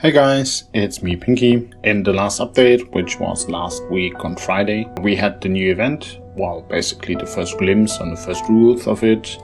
Hey guys, it's me Pinky. In the last update, which was last week on Friday, we had the new event, well basically the first glimpse on the first rules of it,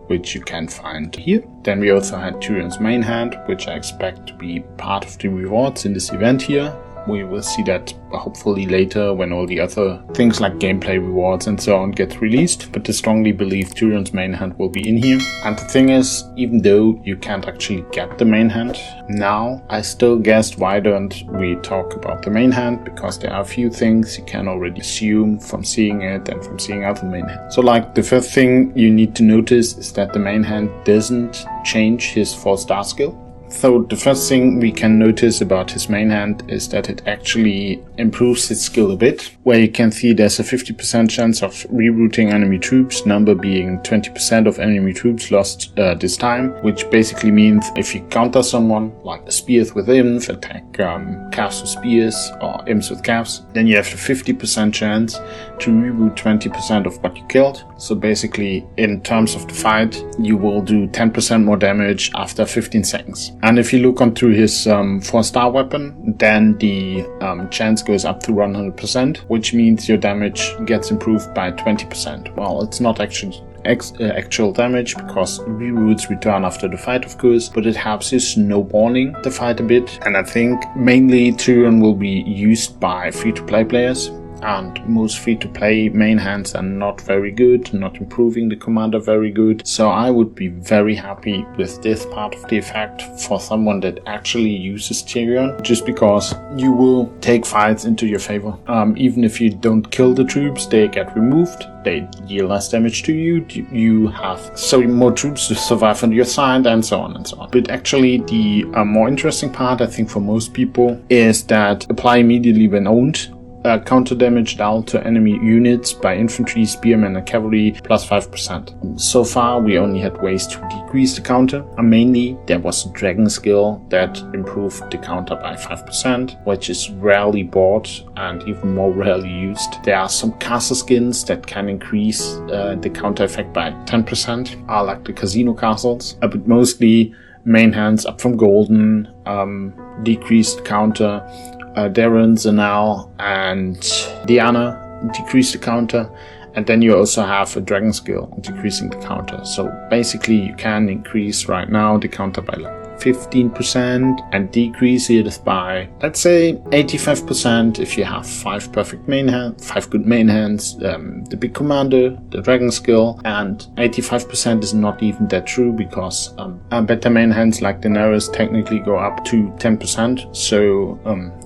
which you can find here. Then we also had Tyrions Mainhand, which I expect to be part of the rewards in this event here. We will see that hopefully later when all the other things like gameplay rewards and so on get released, but I strongly believe Tyrions Mainhand will be in here. And the thing is, even though you can't actually get the Mainhand now, I still guessed why don't we talk about the Mainhand, because there are a few things you can already assume from seeing it and from seeing other Mainhand. So like the first thing you need to notice is that the Mainhand doesn't change his 4-star skill. So the first thing we can notice about his Mainhand is that it actually improves his skill a bit, where you can see there's a 50% chance of rerouting enemy troops, number being 20% of enemy troops lost this time, which basically means if you counter someone, like spears with imps, attack calves with spears, or imps with calves, then you have a 50% chance to reroute 20% of what you killed. So basically, in terms of the fight, you will do 10% more damage after 15 seconds. And if you look onto his 4-star weapon, then the chance goes up to 100%, which means your damage gets improved by 20%. Well, it's not actually actual damage, because reroutes return after the fight, of course, but it helps you snowballing the fight a bit. And I think mainly Tyrion will be used by free-to-play players. And most free-to-play main hands are not very good, not improving the commander very good. So I would be very happy with this part of the effect for someone that actually uses Tyrion, just because you will take fights into your favor. Even if you don't kill the troops, they get removed. They deal less damage to you. You have so more troops to survive on your side, and so on and so on. But actually, the more interesting part, I think for most people, is that apply immediately when owned. Counter damage dealt to enemy units by infantry, spearmen and cavalry plus 5%. So far we only had ways to decrease the counter, and mainly there was a dragon skill that improved the counter by 5%, which is rarely bought and even more rarely used. There are some castle skins that can increase the counter effect by 10%, like the casino castles, but mostly main hands up from golden, decreased counter. Darren, Zanel, and Diana decrease the counter, and then you also have a dragon skill decreasing the counter. So basically you can increase right now the counter by like 15% and decrease it by, let's say, 85% if you have 5 perfect main hands, 5 good main hands, the big commander, the dragon skill, and 85% is not even that true, because better main hands like Daenerys technically go up to 10%. So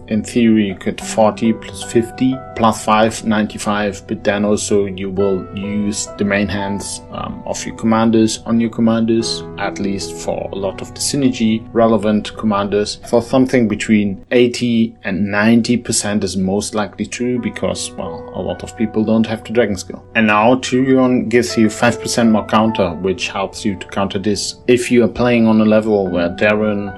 in theory you could 40 plus 50 plus 5, 95, but then also you will use the main hands of your commanders on your commanders, at least for a lot of the synergy relevant commanders. For something between 80 and 90% is most likely true, because, well, a lot of people don't have the dragon skill. And now Tyrion gives you 5% more counter, which helps you to counter this. If you are playing on a level where Darren,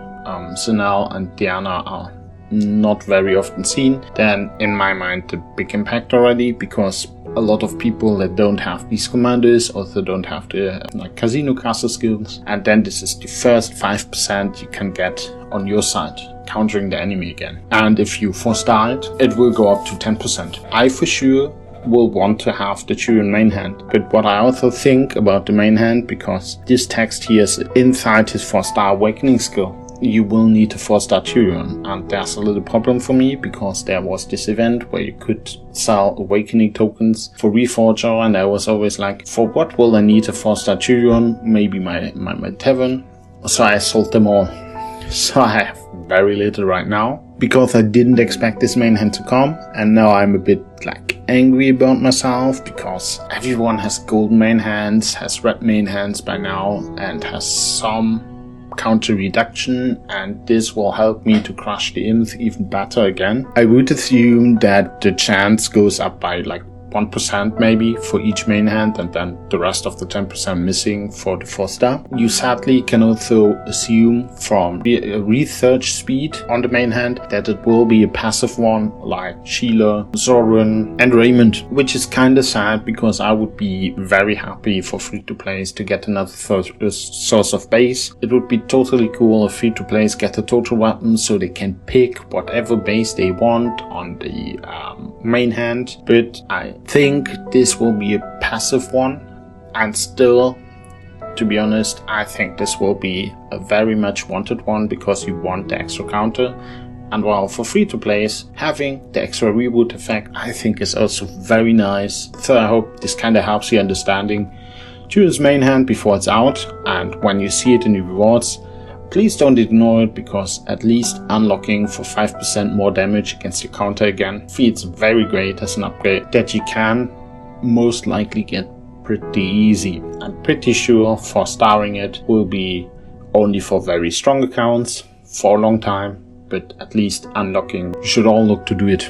Zanel and Diana are not very often seen, then in my mind the big impact already, because a lot of people that don't have these commanders also don't have the casino castle skills, and then this is the first 5% you can get on your side, countering the enemy again. And if you 4-star it, it will go up to 10%. I for sure will want to have the Tyrion main hand, but what I also think about the main hand, because this text here is inside his 4-star awakening skill, you will need to 4-star Tyrion, and there's a little problem for me, because there was this event where you could sell awakening tokens for Reforger, and I was always like, for what will I need a 4-star Tyrion? Maybe my tavern. So I sold them all. So I have very little right now, because I didn't expect this main hand to come, and now I'm a bit like angry about myself, because everyone has golden main hands, has red main hands by now, and has some counter reduction, and this will help me to crush the imps even better again. I would assume that the chance goes up by like 1% maybe for each main hand, and then the rest of the 10% missing for the 4-star. You sadly can also assume from research speed on the main hand that it will be a passive one like Sheila, Zoran and Raymond, which is kinda sad because I would be very happy for free-to-plays to get another source of base. It would be totally cool if free-to-plays get a total weapon so they can pick whatever base they want on the main hand, but I think this will be a passive one, and still, to be honest, I think this will be a very much wanted one because you want the extra counter. And while for free-to-plays, having the extra reboot effect I think is also very nice. So I hope this kinda helps you understanding Tyrions Mainhand before it's out, and when you see it in the rewards, please don't ignore it, because at least unlocking for 5% more damage against your counter again feels very great as an upgrade that you can most likely get pretty easy. I'm pretty sure 4-starring it will be only for very strong accounts for a long time, but at least unlocking, you should all look to do it.